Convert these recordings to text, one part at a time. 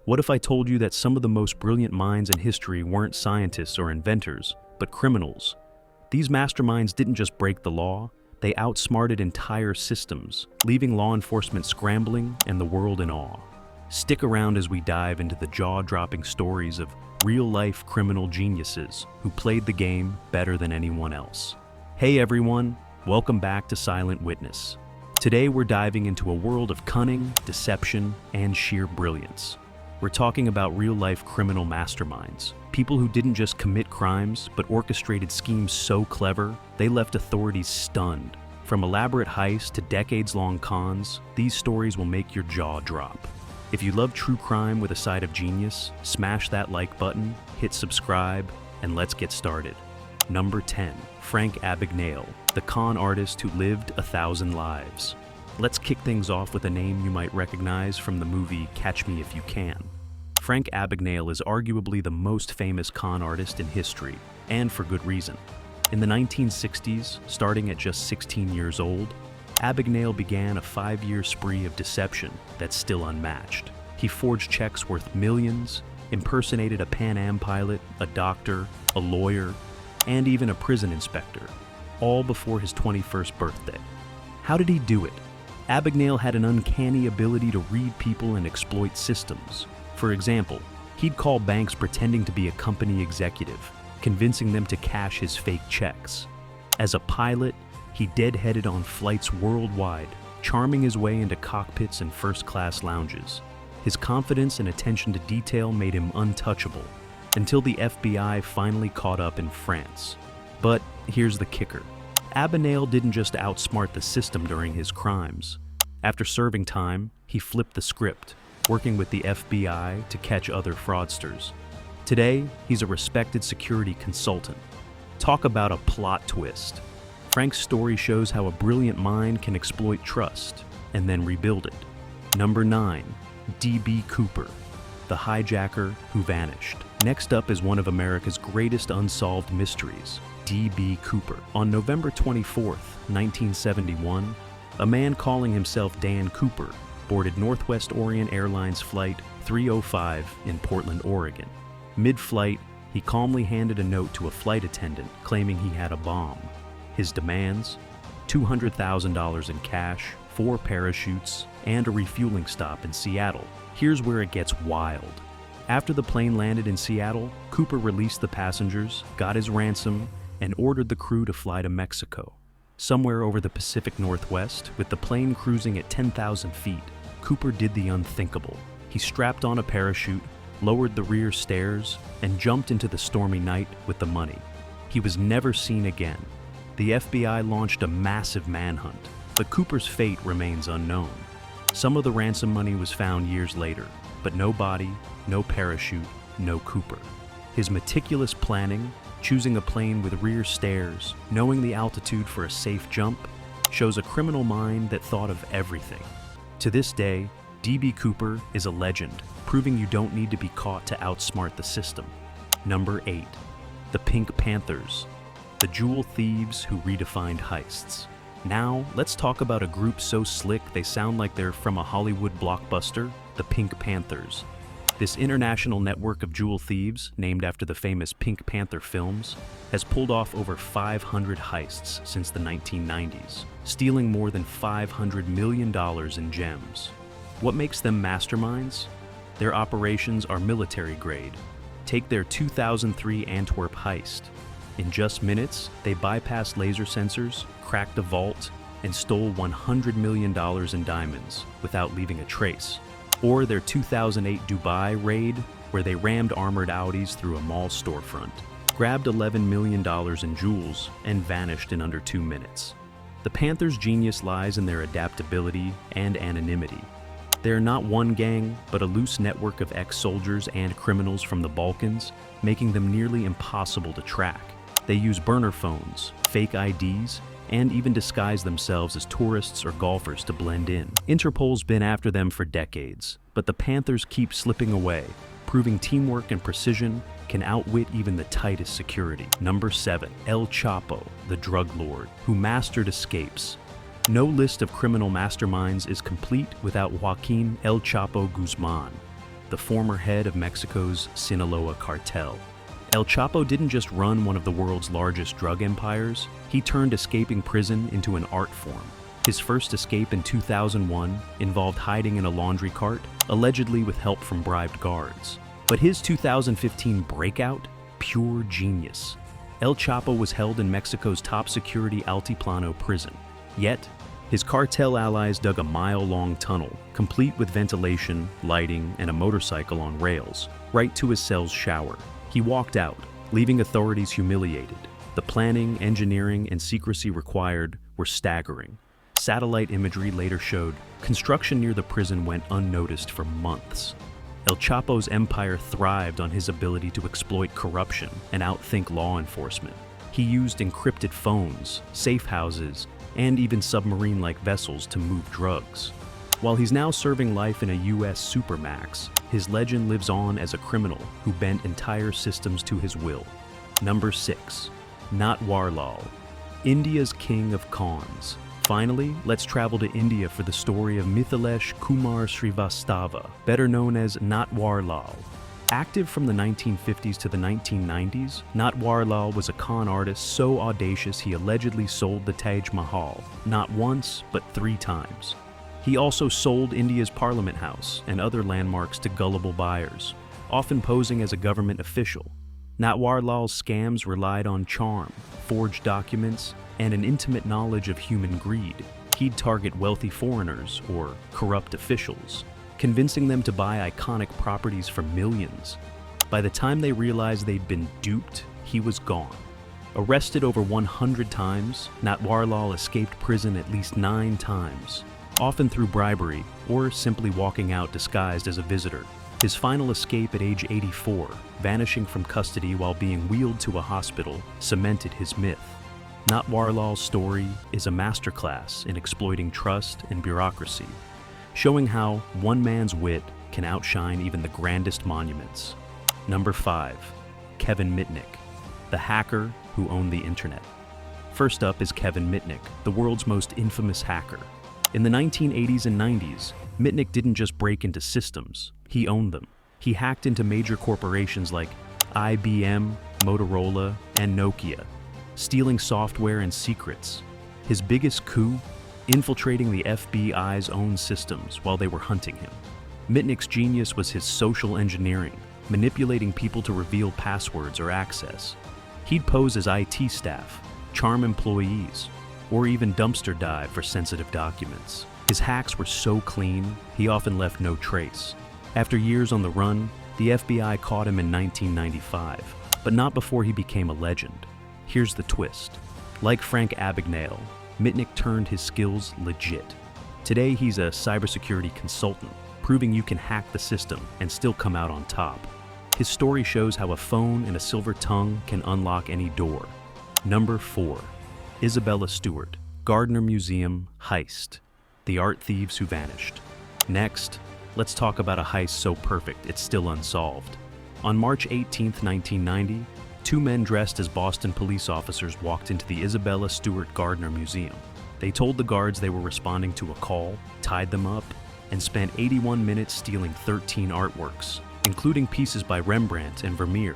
What if I told you that some of the most brilliant minds in history weren't scientists or inventors, but criminals? These masterminds didn't just break the law, they outsmarted entire systems, leaving law enforcement scrambling and the world in awe. Stick around as we dive into the jaw-dropping stories of real-life criminal geniuses who played the game better than anyone else. Hey everyone, welcome back to Silent Witness. Today we're diving into a world of cunning, deception, and sheer brilliance. We're talking about real-life criminal masterminds, people who didn't just commit crimes, but orchestrated schemes so clever, they left authorities stunned. From elaborate heists to decades-long cons, these stories will make your jaw drop. If you love true crime with a side of genius, smash that like button, hit subscribe, and let's get started. Number 10. Frank Abagnale, the con artist who lived 1,000 lives. Let's kick things off with a name you might recognize from the movie Catch Me If You Can. Frank Abagnale is arguably the most famous con artist in history, and for good reason. In the 1960s, starting at just 16 years old, Abagnale began a 5-year spree of deception that's still unmatched. He forged checks worth millions, impersonated a Pan Am pilot, a doctor, a lawyer, and even a prison inspector, all before his 21st birthday. How did he do it? Abagnale had an uncanny ability to read people and exploit systems. For example, he'd call banks pretending to be a company executive, convincing them to cash his fake checks. As a pilot, he deadheaded on flights worldwide, charming his way into cockpits and first-class lounges. His confidence and attention to detail made him untouchable, until the FBI finally caught up in France. But here's the kicker. Abagnale didn't just outsmart the system during his crimes. After serving time, he flipped the script, working with the FBI to catch other fraudsters. Today, he's a respected security consultant. Talk about a plot twist. Frank's story shows how a brilliant mind can exploit trust and then rebuild it. Number 9. D.B. Cooper, the hijacker who vanished. Next up is one of America's greatest unsolved mysteries, D.B. Cooper. On November 24th, 1971, a man calling himself Dan Cooper boarded Northwest Orient Airlines Flight 305 in Portland, Oregon. Mid-flight, he calmly handed a note to a flight attendant claiming he had a bomb. His demands? $200,000 in cash, 4 parachutes, and a refueling stop in Seattle. Here's where it gets wild. After the plane landed in Seattle, Cooper released the passengers, got his ransom, and ordered the crew to fly to Mexico. Somewhere over the Pacific Northwest, with the plane cruising at 10,000 feet, Cooper did the unthinkable. He strapped on a parachute, lowered the rear stairs, and jumped into the stormy night with the money. He was never seen again. The FBI launched a massive manhunt, but Cooper's fate remains unknown. Some of the ransom money was found years later, but no body, no parachute, no Cooper. His meticulous planning, choosing a plane with rear stairs, knowing the altitude for a safe jump, shows a criminal mind that thought of everything. To this day, D.B. Cooper is a legend, proving you don't need to be caught to outsmart the system. Number 8. The Pink Panthers, the jewel thieves who redefined heists. Now, let's talk about a group so slick they sound like they're from a Hollywood blockbuster, the Pink Panthers. This international network of jewel thieves, named after the famous Pink Panther films, has pulled off over 500 heists since the 1990s, stealing more than $500 million in gems. What makes them masterminds? Their operations are military grade. Take their 2003 Antwerp heist. In just minutes, they bypassed laser sensors, cracked a vault, and stole $100 million in diamonds without leaving a trace. Or their 2008 Dubai raid, where they rammed armored Audis through a mall storefront, grabbed $11 million in jewels, and vanished in under 2 minutes. The Panthers' genius lies in their adaptability and anonymity. They're not one gang, but a loose network of ex-soldiers and criminals from the Balkans, making them nearly impossible to track. They use burner phones, fake IDs, and even disguise themselves as tourists or golfers to blend in. Interpol's been after them for decades, but the Panthers keep slipping away, proving teamwork and precision can outwit even the tightest security. Number 7. El Chapo, the drug lord, who mastered escapes. No list of criminal masterminds is complete without Joaquin El Chapo Guzman. the former head of Mexico's Sinaloa cartel. El Chapo didn't just run one of the world's largest drug empires, he turned escaping prison into an art form. His first escape in 2001 involved hiding in a laundry cart, allegedly with help from bribed guards. But his 2015 breakout? Pure genius. El Chapo was held in Mexico's top security Altiplano prison. Yet, his cartel allies dug a mile-long tunnel, complete with ventilation, lighting, and a motorcycle on rails, right to his cell's shower. He walked out, leaving authorities humiliated. The planning, engineering, and secrecy required were staggering. Satellite imagery later showed construction near the prison went unnoticed for months. El Chapo's empire thrived on his ability to exploit corruption and outthink law enforcement. He used encrypted phones, safe houses, and even submarine-like vessels to move drugs. While he's now serving life in a US supermax, his legend lives on as a criminal who bent entire systems to his will. Number 6. Natwarlal, India's king of cons. Finally, let's travel to India for the story of Mithilesh Kumar Srivastava, better known as Natwarlal. Active from the 1950s to the 1990s, Natwarlal was a con artist so audacious he allegedly sold the Taj Mahal, not once, but 3 times. He also sold India's Parliament House and other landmarks to gullible buyers, often posing as a government official. Natwarlal's scams relied on charm, forged documents, and an intimate knowledge of human greed. He'd target wealthy foreigners or corrupt officials, convincing them to buy iconic properties for millions. By the time they realized they'd been duped, he was gone. Arrested over 100 times, Natwarlal escaped prison at least 9 times, often through bribery or simply walking out disguised as a visitor. His final escape at age 84, vanishing from custody while being wheeled to a hospital, cemented his myth. Natwarlal's story is a masterclass in exploiting trust and bureaucracy, showing how one man's wit can outshine even the grandest monuments. Number 5. Kevin Mitnick, the hacker who owned the internet. First up is Kevin Mitnick, the world's most infamous hacker. In the 1980s and 90s, Mitnick didn't just break into systems, he owned them. He hacked into major corporations like IBM, Motorola, and Nokia, stealing software and secrets. His biggest coup? Infiltrating the FBI's own systems while they were hunting him. Mitnick's genius was his social engineering, manipulating people to reveal passwords or access. He'd pose as IT staff, charm employees, or even dumpster dive for sensitive documents. His hacks were so clean, he often left no trace. After years on the run, the FBI caught him in 1995, but not before he became a legend. Here's the twist. Like Frank Abagnale, Mitnick turned his skills legit. Today, he's a cybersecurity consultant, proving you can hack the system and still come out on top. His story shows how a phone and a silver tongue can unlock any door. Number 4. Isabella Stewart, Gardner Museum Heist, the art thieves who vanished. Next, let's talk about a heist so perfect it's still unsolved. On March 18, 1990, 2 men dressed as Boston police officers walked into the Isabella Stewart Gardner Museum. They told the guards they were responding to a call, tied them up, and spent 81 minutes stealing 13 artworks, including pieces by Rembrandt and Vermeer,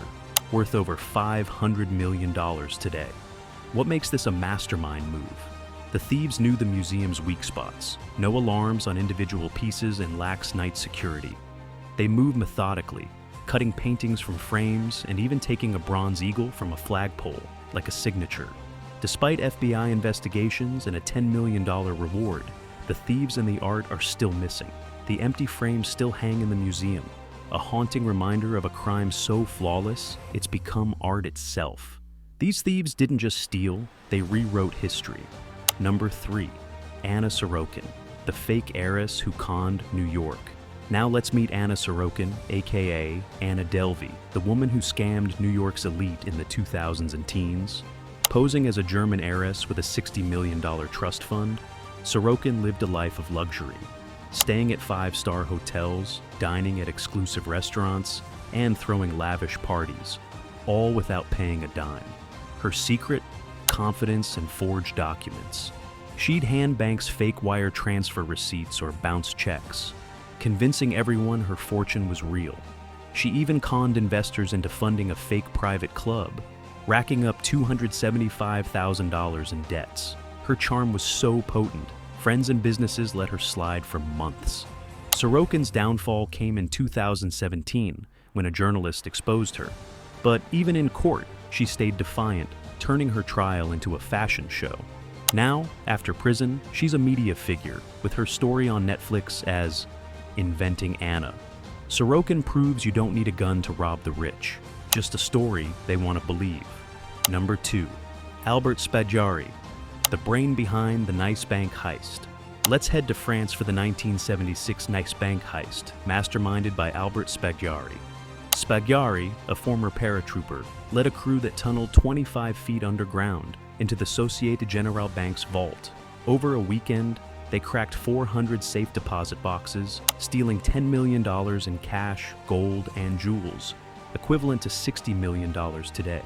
worth over $500 million today. What makes this a mastermind move? The thieves knew the museum's weak spots, no alarms on individual pieces and lax night security. They moved methodically, cutting paintings from frames and even taking a bronze eagle from a flagpole, like a signature. Despite FBI investigations and a $10 million reward, the thieves and the art are still missing. The empty frames still hang in the museum, a haunting reminder of a crime so flawless, it's become art itself. These thieves didn't just steal, they rewrote history. Number 3. Anna Sorokin, the fake heiress who conned New York. Now let's meet Anna Sorokin, aka Anna Delvey, the woman who scammed New York's elite in the 2000s and teens. Posing as a German heiress with a $60 million trust fund, Sorokin lived a life of luxury, staying at 5-star hotels, dining at exclusive restaurants, and throwing lavish parties, all without paying a dime. Her secret? Confidence and forged documents. She'd hand banks fake wire transfer receipts or bounce checks. convincing everyone her fortune was real. She even conned investors into funding a fake private club, racking up $275,000 in debts. Her charm was so potent, friends and businesses let her slide for months. Sorokin's downfall came in 2017 when a journalist exposed her. But even in court, she stayed defiant, turning her trial into a fashion show. Now, after prison, she's a media figure, with her story on Netflix as Inventing Anna. Sorokin proves you don't need a gun to rob the rich, just a story they want to believe. Number 2. Albert Spaggiari, the brain behind the Nice Bank heist. Let's head to France for the 1976 Nice Bank heist, masterminded by Albert Spaggiari. Spaggiari, a former paratrooper, led a crew that tunneled 25 feet underground into the Societe Generale Bank's vault. Over a weekend, they cracked 400 safe deposit boxes, stealing $10 million in cash, gold, and jewels, equivalent to $60 million today.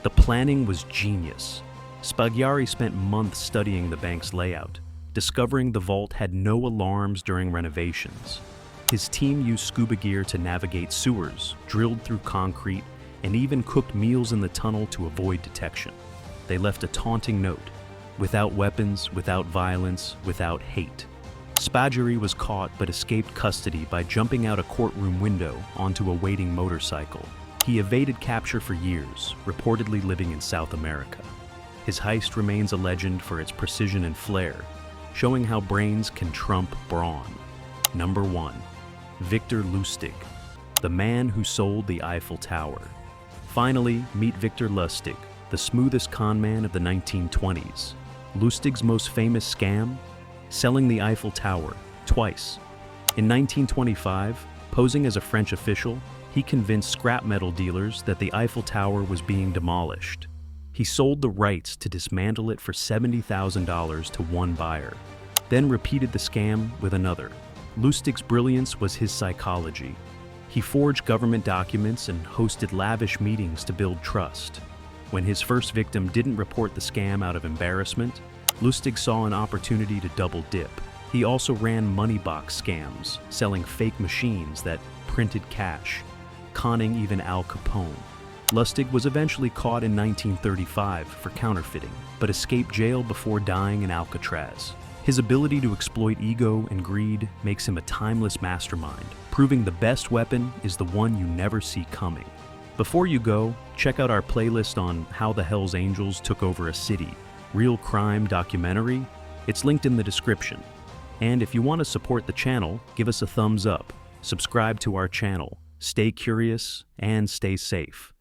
The planning was genius. Spaggiari spent months studying the bank's layout, discovering the vault had no alarms during renovations. His team used scuba gear to navigate sewers, drilled through concrete, and even cooked meals in the tunnel to avoid detection. They left a taunting note: without weapons, without violence, without hate. Spaggiari was caught but escaped custody by jumping out a courtroom window onto a waiting motorcycle. He evaded capture for years, reportedly living in South America. His heist remains a legend for its precision and flair, showing how brains can trump brawn. Number 1. Victor Lustig, the man who sold the Eiffel Tower. Finally, meet Victor Lustig, the smoothest conman of the 1920s. Lustig's most famous scam? Selling the Eiffel Tower, twice. In 1925, posing as a French official, he convinced scrap metal dealers that the Eiffel Tower was being demolished. He sold the rights to dismantle it for $70,000 to one buyer, then repeated the scam with another. Lustig's brilliance was his psychology. He forged government documents and hosted lavish meetings to build trust. When his first victim didn't report the scam out of embarrassment, Lustig saw an opportunity to double dip. He also ran money box scams, selling fake machines that printed cash, conning even Al Capone. Lustig was eventually caught in 1935 for counterfeiting, but escaped jail before dying in Alcatraz. His ability to exploit ego and greed makes him a timeless mastermind, proving the best weapon is the one you never see coming. Before you go, check out our playlist on How the Hells Angels Took Over a City, real crime documentary. It's linked in the description. And if you want to support the channel, give us a thumbs up, subscribe to our channel, stay curious, and stay safe.